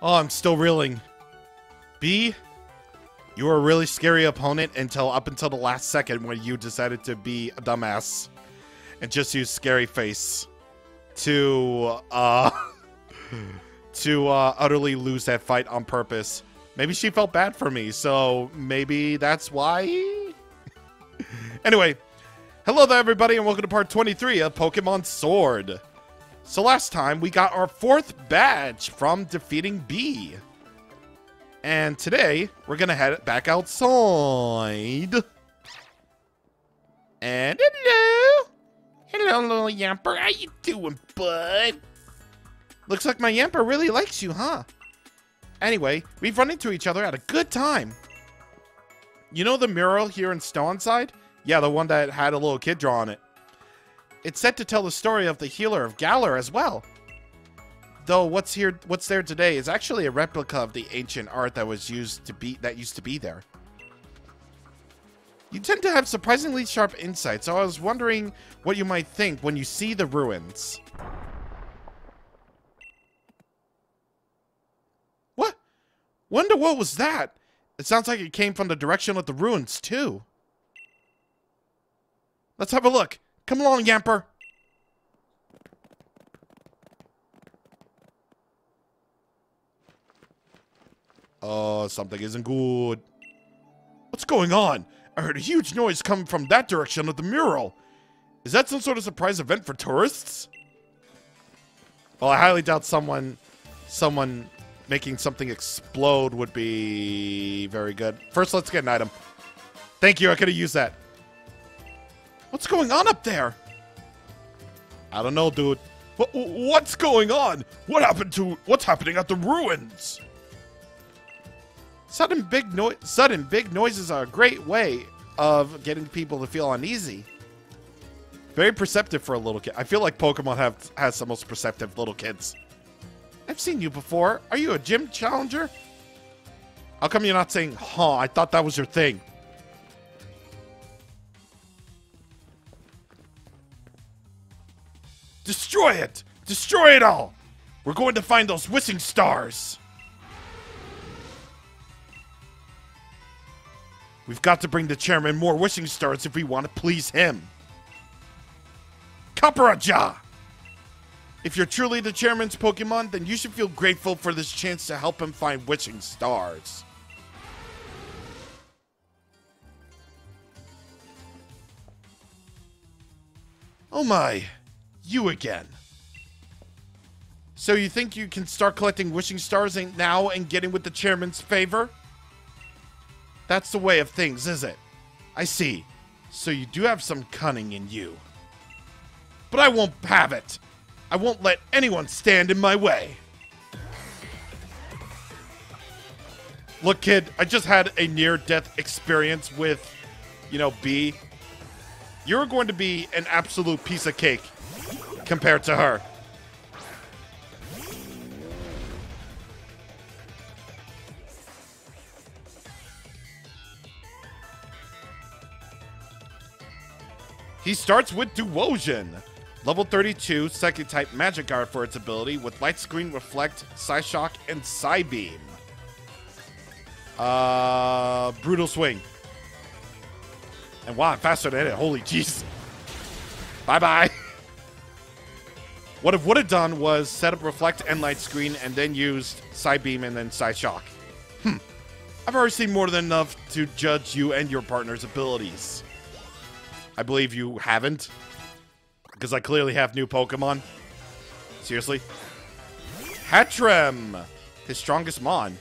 Oh, I'm still reeling. B, you were a really scary opponent up until the last second when you decided to be a dumbass and just use scary face to utterly lose that fight on purpose. Maybe she felt bad for me, so maybe that's why. Anyway, hello there everybody and welcome to part 23 of Pokemon Sword. So last time we got our 4th badge from defeating B. And today we're gonna head back outside. And hello! Hello little Yamper, how you doing, bud? Looks like my Yamper really likes you, huh? Anyway, we've run into each other at a good time. You know the mural here in Stownside? Yeah, the one that had a little kid draw on it. It's set to tell the story of the healer of Galar as well. Though what's there today is actually a replica of the ancient art that used to be there. You tend to have surprisingly sharp insight, so I was wondering what you might think when you see the ruins. What? Wonder what was that? It sounds like it came from the direction of the ruins, too. Let's have a look. Come along, Yamper. Oh, something isn't good. What's going on? I heard a huge noise coming from that direction of the mural. Is that some sort of surprise event for tourists? Well, I highly doubt someone making something explode would be very good. First, let's get an item. Thank you, I could have used that. What's going on up there? I don't know, dude. What's going on? What's happening at the ruins? Sudden big noises are a great way of getting people to feel uneasy. Very perceptive for a little kid. I feel like Pokemon has the most perceptive little kids. I've seen you before. Are you a gym challenger? How come you're not saying, huh, I thought that was your thing? Destroy it! Destroy it all! We're going to find those wishing stars! We've got to bring the chairman more wishing stars if we want to please him. Kaparaja! If you're truly the chairman's Pokemon, then you should feel grateful for this chance to help him find wishing stars. Oh my, you again. So you think you can start collecting wishing stars now and getting with the chairman's favor? That's the way of things, is it? I see. So you do have some cunning in you. But I won't have it. I won't let anyone stand in my way. Look, kid, I just had a near-death experience with, B. You're going to be an absolute piece of cake compared to her. He starts with Duosion. Level 32, Psychic type Magic Guard for its ability with Light Screen, Reflect, Psyshock, and Psybeam. Brutal Swing. And wow, I'm faster than it. Holy jeez. Bye-bye. What it would have done was set up Reflect and Light Screen and then used Psybeam and then Psyshock. I've already seen more than enough to judge you and your partner's abilities. I believe you haven't. Because I clearly have new Pokemon. Seriously? Hattrem! His strongest Mon.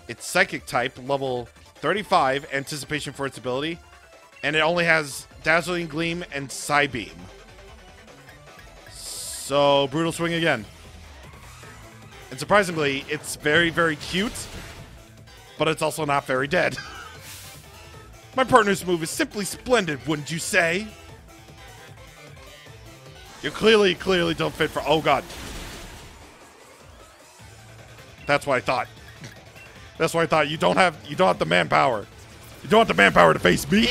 It's Psychic type, level 35, Anticipation for its ability. And it only has Dazzling Gleam and Psybeam. So, Brutal Swing again. And surprisingly, it's very, very cute. But it's also not very dead. My partner's move is simply splendid, wouldn't you say? You clearly don't fit for... Oh, God. That's what I thought. That's what I thought. You don't have the manpower. You don't have the manpower to face me.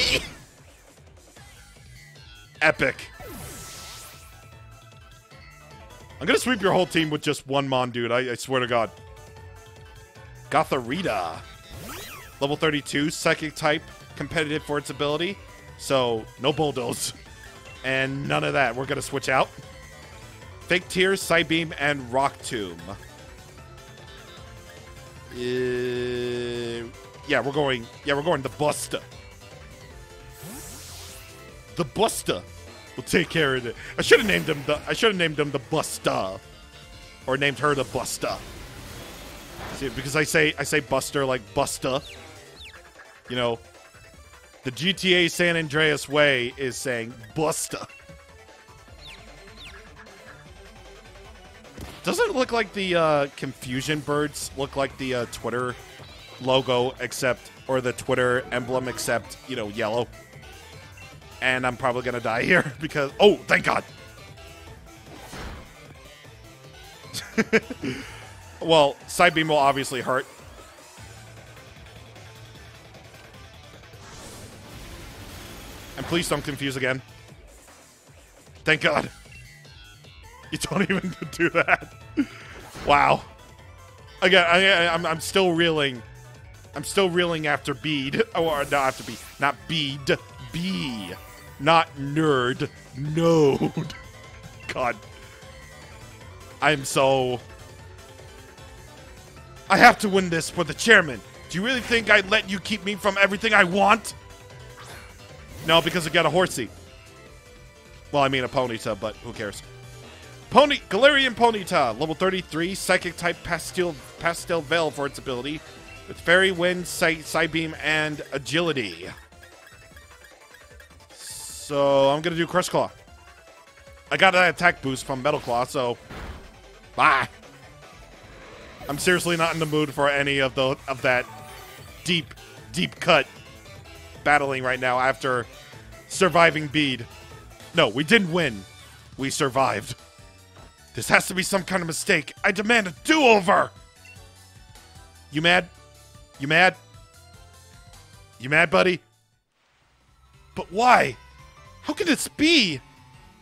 Epic. I'm gonna sweep your whole team with just one Mon, dude. I swear to God. Gothorita. Level 32, Psychic type, competitive for its ability. So, no Bulldoze. And none of that. We're going to switch out. Fake Tears, Psybeam, and Rock Tomb. Yeah, we're going the Buster. The Buster will take care of it. I should have named him the Buster. Or named her the Buster. See, because I say Buster like Busta. You know, the GTA San Andreas way is saying Busta. Doesn't it look like the Confusion Birds look like the Twitter logo except, or the Twitter emblem except, you know, yellow? And I'm probably gonna die here because, oh, thank God. Well, Psybeam will obviously hurt. And please don't confuse again. Thank God. You don't even do that. Wow. Again, I'm still reeling. I'm still reeling after Bead. Oh, or no, after Bead. Not Bead. B. Not Nerd. Node. God. I'm so... I have to win this for the chairman. Do you really think I'd let you keep me from everything I want? No, because I got a horsey. Well, I mean a Ponyta, but who cares? Galarian Ponyta, level 33, Psychic type Pastel Veil for its ability, with Fairy Wind, Psybeam, and Agility. So I'm gonna do Crush Claw. I got an attack boost from Metal Claw, so bye. I'm seriously not in the mood for any of that deep cut battling right now after surviving Bead. No, we didn't win. We survived. This has to be some kind of mistake. I demand a do-over! You mad? You mad? You mad, buddy? But why? How could this be?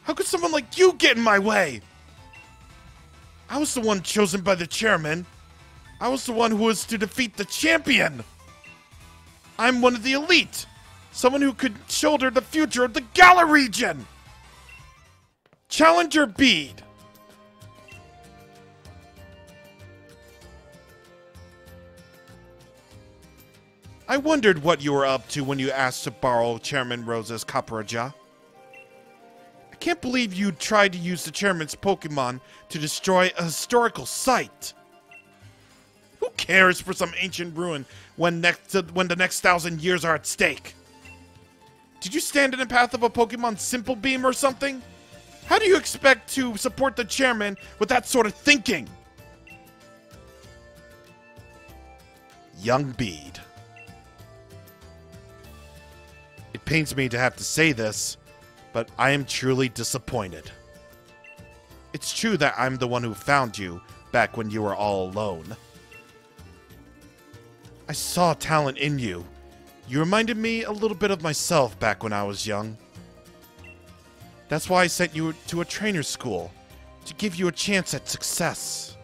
How could someone like you get in my way? I was the one chosen by the chairman. I was the one who was to defeat the champion. I'm one of the elite. Someone who could shoulder the future of the Galar region. Challenger Bead. I wondered what you were up to when you asked to borrow Chairman Rose's Capraja. I can't believe you tried to use the chairman's Pokemon to destroy a historical site. Who cares for some ancient ruin when the next 1,000 years are at stake? Did you stand in the path of a Pokemon Simple Beam or something? How do you expect to support the chairman with that sort of thinking? Young Bead. It pains me to have to say this, but I am truly disappointed. It's true that I'm the one who found you back when you were all alone. I saw talent in you. You reminded me a little bit of myself back when I was young. That's why I sent you to a trainer school, to give you a chance at success.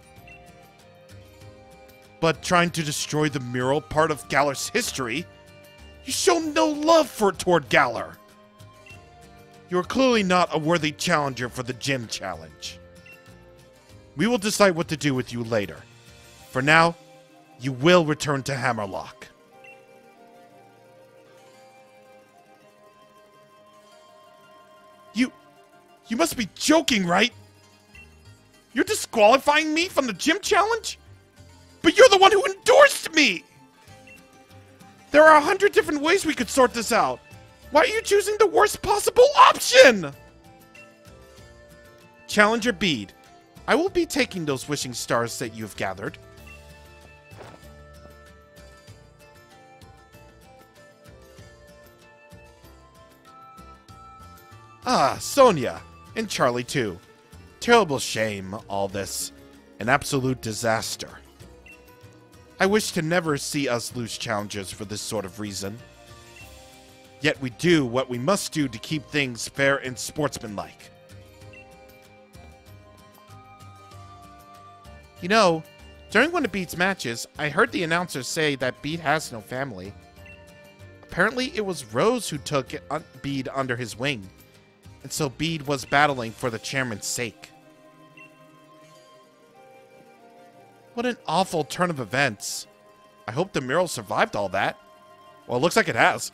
But trying to destroy the mural, part of Galar's history, you show no love toward Galar. You are clearly not a worthy challenger for the gym challenge. We will decide what to do with you later. For now, you will return to Hammerlock. You must be joking, right? You're disqualifying me from the gym challenge? But you're the one who endorsed me! There are 100 different ways we could sort this out. Why are you choosing the worst possible option? Challenger Bead, I will be taking those wishing stars that you've gathered. Ah, Sonia, and Charlie too. Terrible shame, all this. An absolute disaster. I wish to never see us lose challengers for this sort of reason. Yet we do what we must do to keep things fair and sportsmanlike. You know, During one of Beat's matches, I heard the announcer say that Beat has no family. Apparently, it was Rose who took Bede under his wing, and so Bede was battling for the chairman's sake. What an awful turn of events. I hope the mural survived all that. Well, it looks like it has.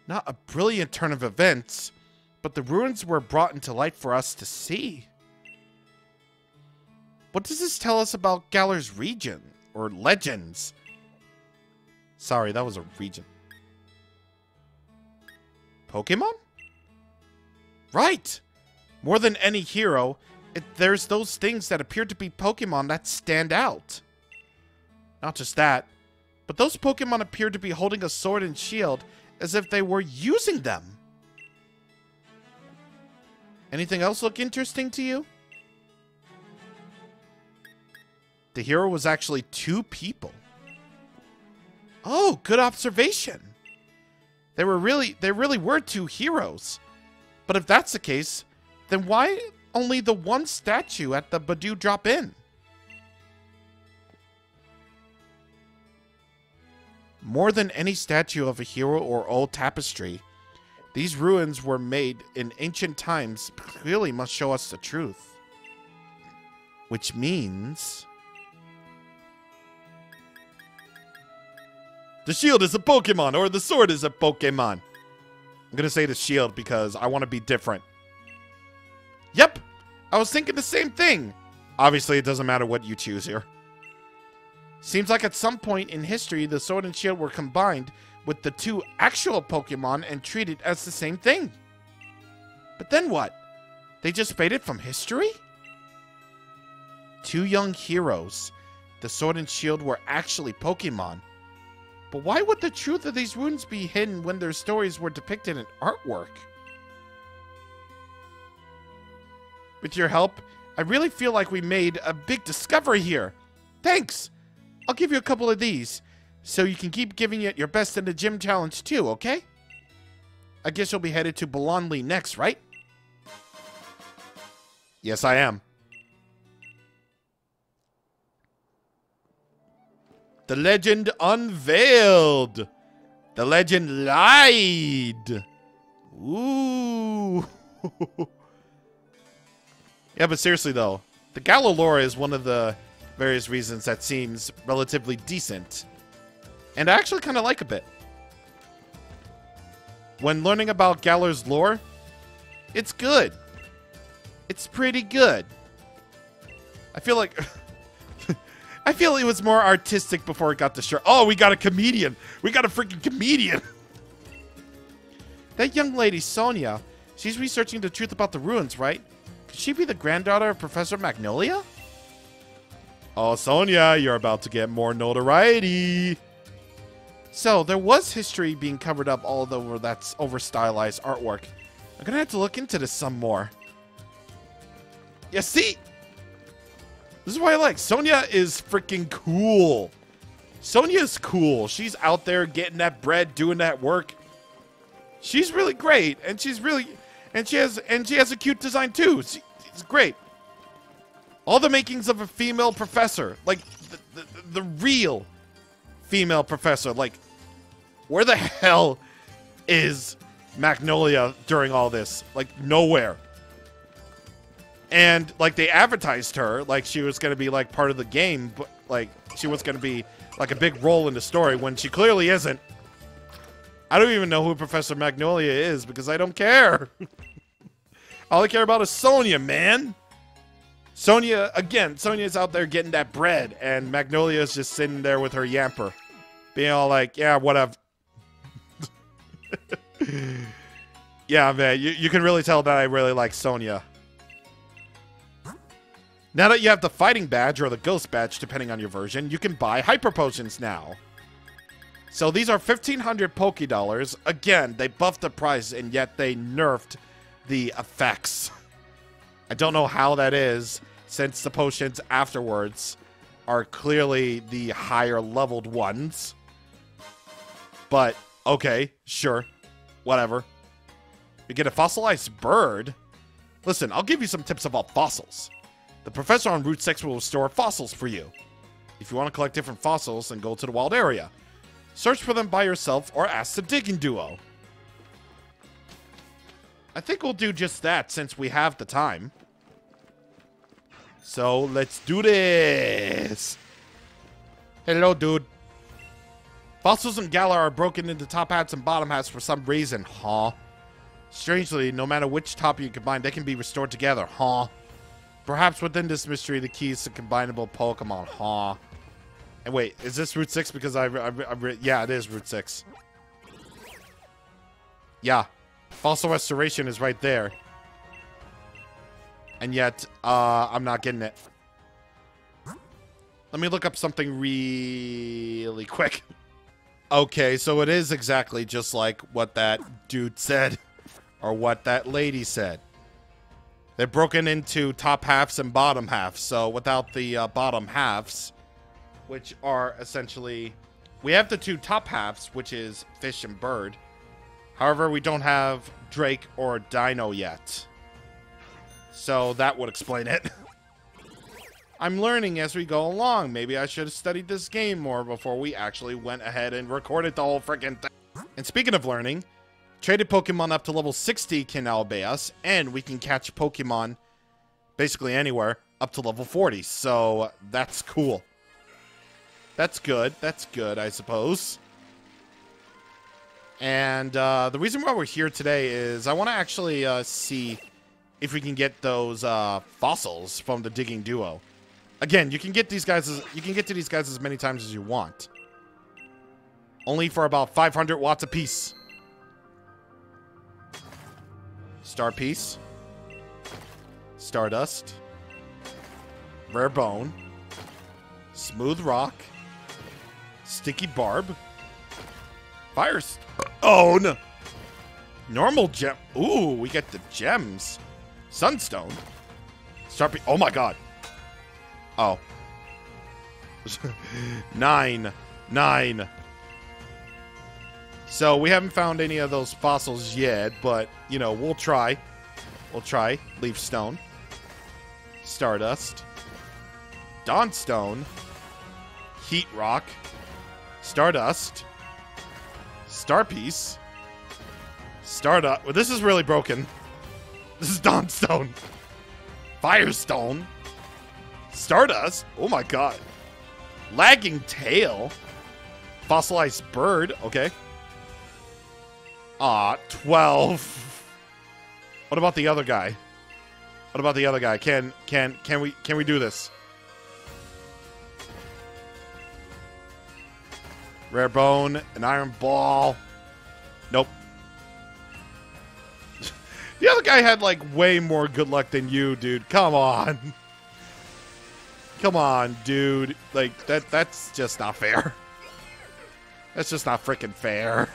Not a brilliant turn of events, but the ruins were brought into light for us to see. What does this tell us about Galar's region, or legends? Sorry, that was a region. Pokemon? Right! More than any hero, there's those things that appear to be Pokemon that stand out. Not just that, but those Pokemon appear to be holding a sword and shield as if they were using them. Anything else look interesting to you? The hero was actually two people. Oh, good observation. There really were two heroes. But if that's the case, then why only the one statue at the Badoo drop-in? More than any statue of a hero or old tapestry, these ruins were made in ancient times clearly must show us the truth. Which means... the shield is a Pokemon, or the sword is a Pokemon. I'm gonna say the shield because I want to be different. Yep, I was thinking the same thing. Obviously, it doesn't matter what you choose here. Seems like at some point in history, the sword and shield were combined with the two actual Pokemon and treated as the same thing. But then what? They just faded from history? Two young heroes. The sword and shield were actually Pokemon. But why would the truth of these runes be hidden when their stories were depicted in artwork? With your help, I really feel like we made a big discovery here. Thanks! I'll give you a couple of these, so you can keep giving it your best in the gym challenge too, okay? I guess you'll be headed to Bolonli next, right? Yes, I am. The legend unveiled! The legend lied! Ooh! Yeah, but seriously though, the Galar lore is one of the various reasons that seems relatively decent. And I actually kind of like a bit. When learning about Galar's lore, it's good. It's pretty good. I feel like... I feel it was more artistic before it got destroyed. Oh, we got a comedian. We got a freaking comedian. That young lady, Sonia, she's researching the truth about the ruins, right? Could she be the granddaughter of Professor Magnolia? Oh, Sonia, you're about to get more notoriety. So, there was history being covered up all over that over-stylized artwork. I'm gonna have to look into this some more. Yeah, see? This is why I like. Sonia is freaking cool. Sonia's cool. She's out there getting that bread, doing that work. She's really great, and she has a cute design too. It's great. All the makings of a female professor, like the real female professor. Like, where the hell is Magnolia during all this? Like, nowhere. And like they advertised her like she was gonna be like part of the game, but like she was gonna be like a big role in the story when she clearly isn't. I don't even know who Professor Magnolia is because I don't care. All I care about is Sonia, man. Sonia, again, Sonia's out there getting that bread, and Magnolia's just sitting there with her yamper. Being all like, yeah, whatever. Yeah, man, you can really tell that I really like Sonia. Now that you have the fighting badge or the ghost badge, depending on your version, you can buy hyper potions now. So these are 1,500 Poké Dollars. Again, they buffed the price and yet they nerfed the effects. I don't know how that is, since the potions afterwards are clearly the higher leveled ones. But, okay, sure. Whatever. You get a fossilized bird. Listen, I'll give you some tips about fossils. The professor on Route 6 will store fossils for you. If you want to collect different fossils, then go to the wild area. Search for them by yourself or ask the digging duo. I think we'll do just that since we have the time. So, let's do this. Hello, dude. Fossils in Galar are broken into top hats and bottom hats for some reason, huh? Strangely, no matter which top you combine, they can be restored together, huh? Perhaps within this mystery, the key is to combinable Pokemon, huh? And wait, is this Route 6? Because yeah, it is Route 6. Yeah. Fossil restoration is right there. And yet, I'm not getting it. Let me look up something really quick. Okay, so it is exactly just like what that dude said. Or what that lady said. They're broken into top halves and bottom halves. So without the bottom halves, which are essentially... We have the two top halves, which is fish and bird. However, we don't have Drake or Dino yet. So that would explain it. I'm learning as we go along. Maybe I should have studied this game more before we actually went ahead and recorded the whole freaking thing. And speaking of learning, traded Pokemon up to level 60 can now obey us, and we can catch Pokemon basically anywhere up to level 40. So that's cool. That's good. That's good, I suppose. And the reason why we're here today is I want to actually see if we can get those fossils from the digging duo. Again, you can get these guys to these guys as many times as you want. Only for about 500 watts apiece. Star Piece. Stardust. Rare Bone. Smooth Rock. Sticky Barb. Firestone. Normal gem. Ooh, we get the gems. Sunstone. Star Piece. Oh my god. Oh. 9. So we haven't found any of those fossils yet, but, you know, we'll try. We'll try. Leaf Stone. Stardust. Dawnstone. Heat Rock. Stardust. Star Piece. Stardust. Well, this is really broken. This is Dawnstone. Firestone. Stardust. Oh my god. Lagging Tail. Fossilized Bird. Okay. 12. What about the other guy? What about the other guy? Can we do this? Rare Bone, an Iron Ball. Nope. The other guy had like way more good luck than you, dude. Come on. Come on, dude. Like that's just not fair. That's just not freaking fair.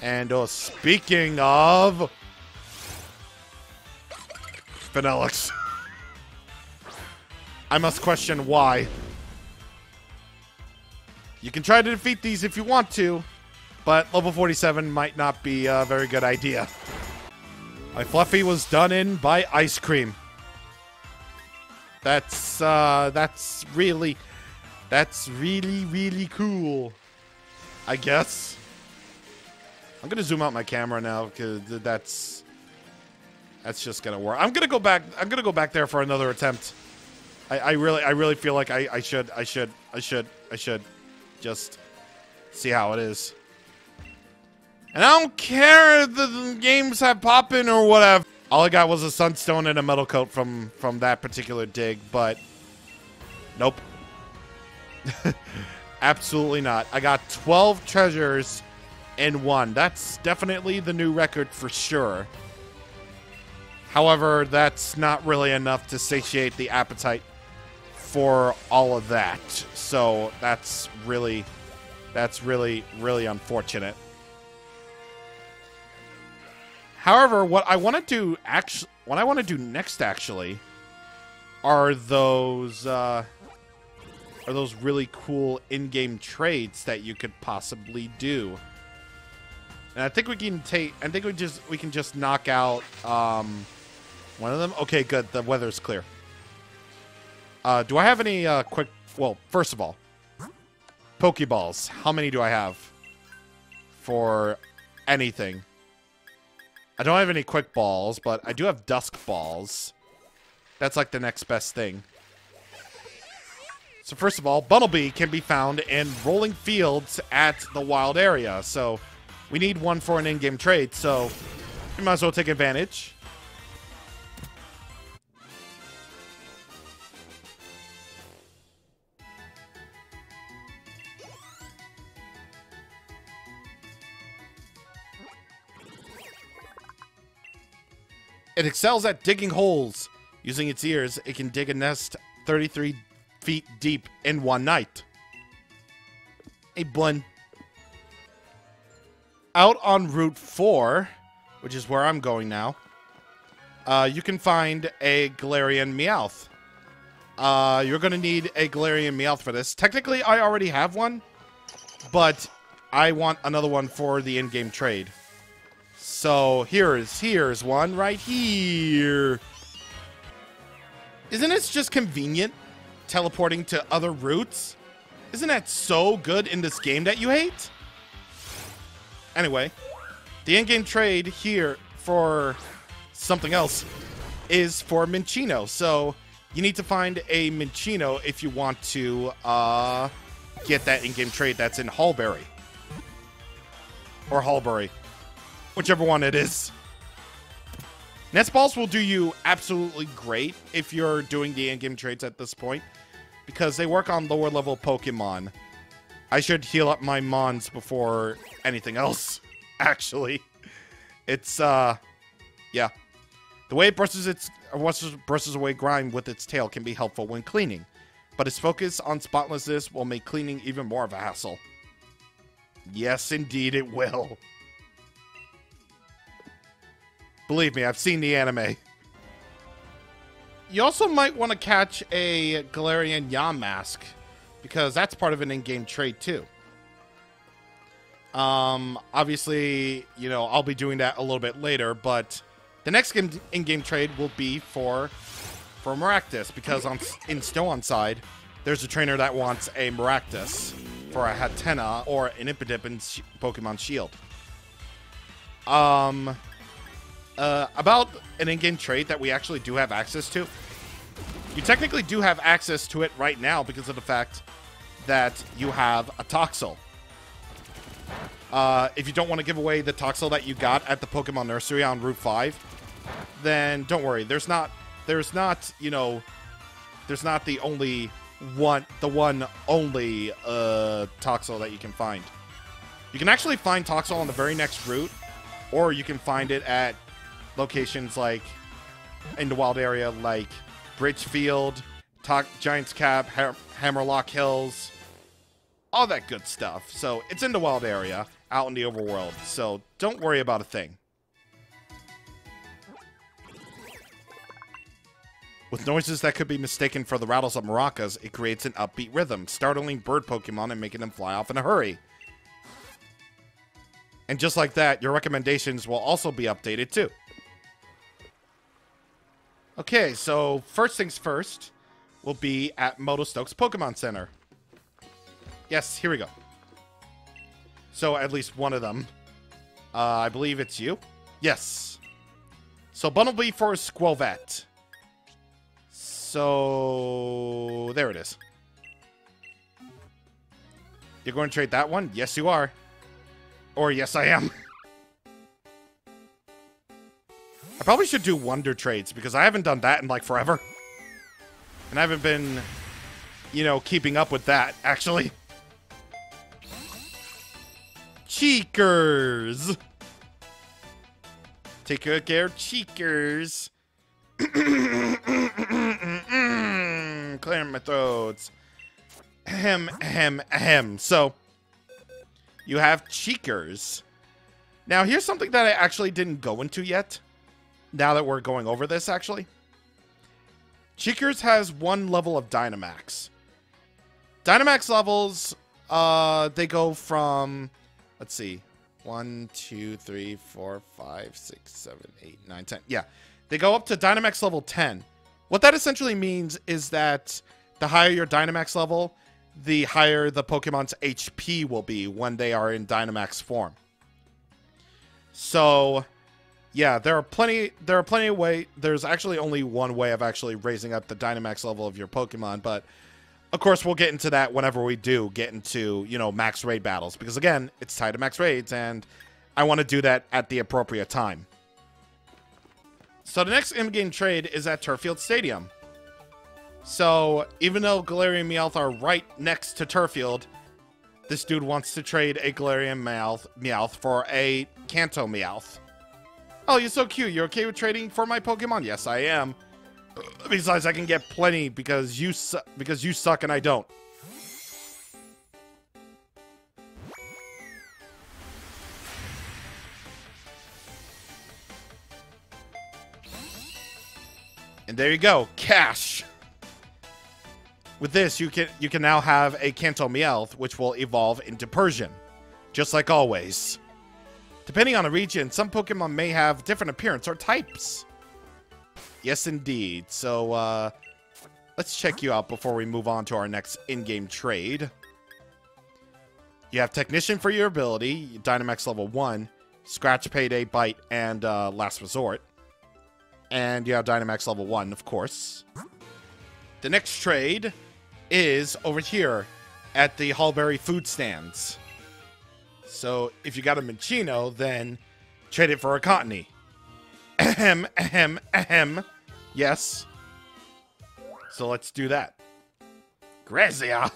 And speaking of Vanillix, I must question why. You can try to defeat these if you want to, but level 47 might not be a very good idea. My Fluffy was done in by ice cream. That's really cool, I guess. I'm gonna zoom out my camera now because that's just gonna work. I'm gonna go back there for another attempt. I really feel like I should just see how it is. And I don't care if the games have poppin' or whatever. All I got was a sunstone and a metal coat from that particular dig, but nope. Absolutely not. I got 12 treasures in one. That's definitely the new record for sure. However, that's not really enough to satiate the appetite for all of that. So that's really, really unfortunate. However, what I want to do next actually are those really cool in-game trades that you could possibly do. And I think we can we can just knock out one of them. Okay, good. The weather's clear. Do I have any quick? Well, first of all, Pokeballs. How many do I have for anything? I don't have any quick balls, but I do have dusk balls. That's like the next best thing. So first of all, Bunnelby can be found in rolling fields at the wild area. So we need one for an in-game trade, so we might as well take advantage. It excels at digging holes. Using its ears, it can dig a nest 33 feet deep in one night. A bun. Out on Route 4, which is where I'm going now, you can find a Galarian Meowth. You're going to need a Galarian Meowth for this. Technically, I already have one, but I want another one for the in-game trade. So here's one right here. Isn't it just convenient teleporting to other routes? Isn't that so good in this game that you hate? Anyway, the in-game trade here for something else is for Minccino. So you need to find a Minccino if you want to get that in-game trade that's in Hallberry. Or Hallberry. Whichever one it is. Nest Balls will do you absolutely great if you're doing the in-game trades at this point, because they work on lower level Pokemon. I should heal up my Mons before anything else, actually. It's, yeah. The way it brushes away grime with its tail can be helpful when cleaning, but its focus on spotlessness will make cleaning even more of a hassle. Yes, indeed it will. Believe me, I've seen the anime. You also might want to catch a Galarian Yamask, because that's part of an in-game trade too. Obviously, you know, I'll be doing that a little bit later, but the next in-game trade will be for Maractus, because in Snow side, there's a trainer that wants a Maractus for a Hatenna or an Impidimp in Pokemon Shield. About an in-game trait that we actually do have access to. You technically do have access to it right now because of the fact that you have a Toxel. If you don't want to give away the Toxel that you got at the Pokemon Nursery on Route 5, then don't worry. There's not the one only Toxel that you can find. You can actually find Toxel on the very next route, or you can find it at locations like in the wild area like Bridgefield, Giant's Cap, Hammerlock Hills, all that good stuff. So it's in the wild area, out in the overworld. So don't worry about a thing. With noises that could be mistaken for the rattles of maracas, it creates an upbeat rhythm, startling bird Pokemon and making them fly off in a hurry. And just like that, your recommendations will also be updated too. Okay, so first things first will be at Moto Stokes Pokemon Center. Yes, here we go. So at least one of them. I believe it's you. Yes. So Bunnelby for Squelvet. So there it is. You're going to trade that one? Yes, you are. Or yes, I am. I probably should do wonder trades because I haven't done that in like forever. And I haven't been, you know, keeping up with that, actually. Cheekers. Take good care, Cheekers. Clearing my throats. Ahem, ahem, ahem. So, you have Cheekers. Now, here's something that I actually didn't go into yet. Now that we're going over this, actually. Cheekers has 1 level of Dynamax. Dynamax levels, they go from, let's see, 1, 2, 3, 4, 5, 6, 7, 8, 9, 10. Yeah, they go up to Dynamax level 10. What that essentially means is that the higher your Dynamax level, the higher the Pokemon's HP will be when they are in Dynamax form. So, yeah, there's actually only one way of actually raising up the Dynamax level of your Pokemon, but of course we'll get into that whenever we do get into, you know, max raid battles, because again, it's tied to max raids, and I want to do that at the appropriate time. So the next in-game trade is at Turffield Stadium. So, even though Galarian Meowth are right next to Turffield, this dude wants to trade a Galarian Meowth for a Kanto Meowth. Oh, you're so cute. You're okay with trading for my Pokemon? Yes, I am. Besides, I can get plenty because you suck and I don't. And there you go, cash. With this, you can now have a Kanto Meowth, which will evolve into Persian, just like always. Depending on the region, some Pokemon may have different appearance or types. Yes, indeed. So, let's check you out before we move on to our next in-game trade. You have Technician for your ability, Dynamax level 1, Scratch, Payday, Bite, and Last Resort. And you have Dynamax level 1, of course. The next trade is over here at the Hallberry food stands. So, if you got a Minccino, then trade it for a Cottony. Ahem, ahem, ahem. Yes. So let's do that. Grazia.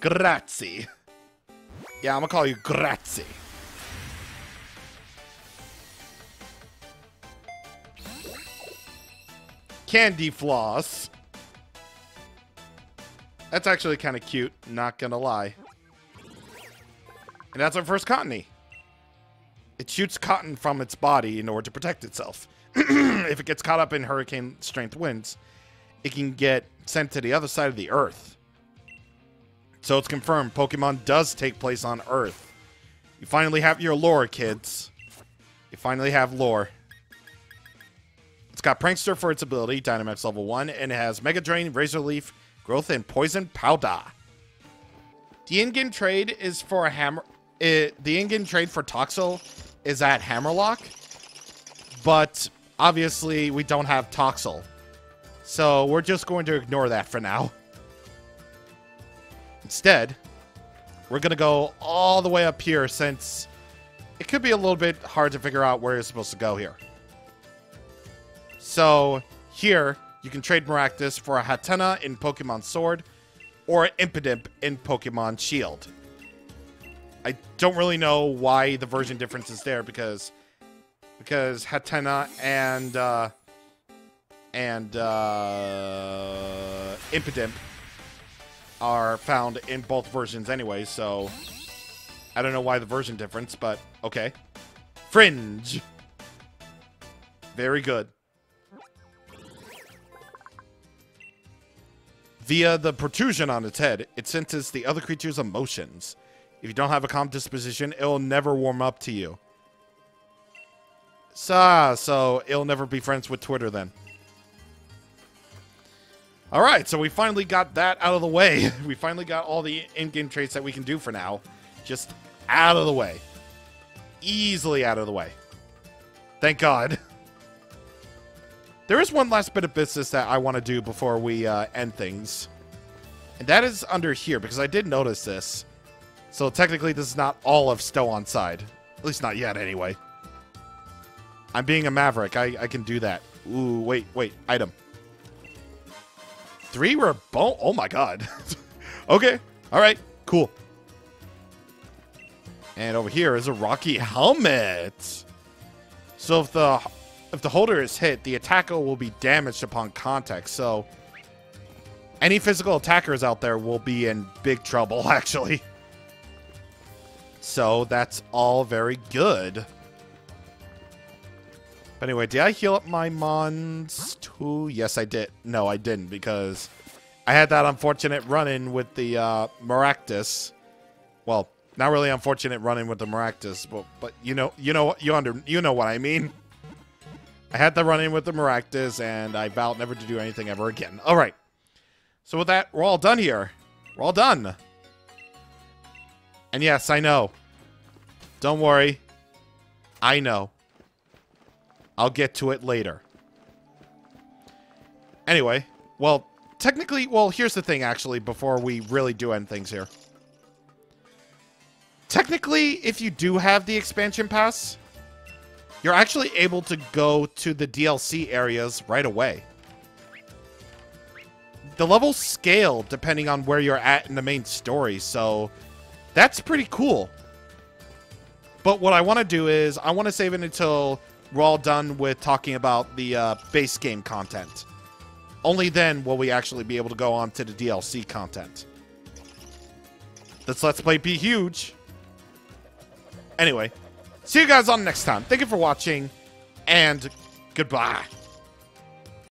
Grazie. Yeah, I'm gonna call you Grazie. Candy Floss. That's actually kind of cute, not gonna lie. And that's our first Cottony. It shoots cotton from its body in order to protect itself. If it gets caught up in hurricane strength winds, it can get sent to the other side of the Earth. So it's confirmed Pokemon does take place on Earth. You finally have your lore, kids. You finally have lore. It's got Prankster for its ability, Dynamax level 1, and it has Mega Drain, Razor Leaf, Growth, and Poison Powder. The in-game trade is for a hammer. The in-game trade for Toxel is at Hammerlock, but obviously we don't have Toxel, so we're just going to ignore that for now. Instead, we're going to go all the way up here, since it could be a little bit hard to figure out where you're supposed to go here. So here, you can trade Maractus for a Hatenna in Pokemon Sword, or Impidimp in Pokemon Shield. I don't really know why the version difference is there, because Hatenna and Impidimp are found in both versions anyway, so I don't know why the version difference, but okay. Fringe. Very good. Via the protrusion on its head, it senses the other creature's emotions. If you don't have a calm disposition, it'll never warm up to you. So it'll never be friends with Twitter then. Alright, so we finally got that out of the way. We finally got all the in-game traits that we can do for now. Just out of the way. Easily out of the way. Thank God. There is one last bit of business that I want to do before we end things. And that is under here, because I did notice this. So technically this is not all of Stow-on's side. At least not yet, anyway. I'm being a maverick. I can do that. Ooh, wait. Item. 3 were bone. Oh my God. Okay. Alright. Cool. And over here is a rocky helmet. So if the holder is hit, the attacker will be damaged upon contact. So any physical attackers out there will be in big trouble, actually. So that's all very good. But anyway, did I heal up my mons too? Yes, I did. No, I didn't, because I had that unfortunate run-in with the Maractus. Well, not really unfortunate run-in with the Maractus, but you know what I mean. I had the run-in with the Maractus, and I vowed never to do anything ever again. All right. So with that, we're all done here. We're all done. And yes, I know. Don't worry. I know. I'll get to it later. Anyway, well, technically, well, here's the thing, actually, before we really do end things here. Technically, if you do have the expansion pass, you're actually able to go to the DLC areas right away. The levels scale depending on where you're at in the main story, so that's pretty cool. But what I want to do is, I want to save it until we're all done with talking about the base game content. Only then will we actually be able to go on to the DLC content. This Let's Play be huge. Anyway, see you guys on next time. Thank you for watching, and goodbye.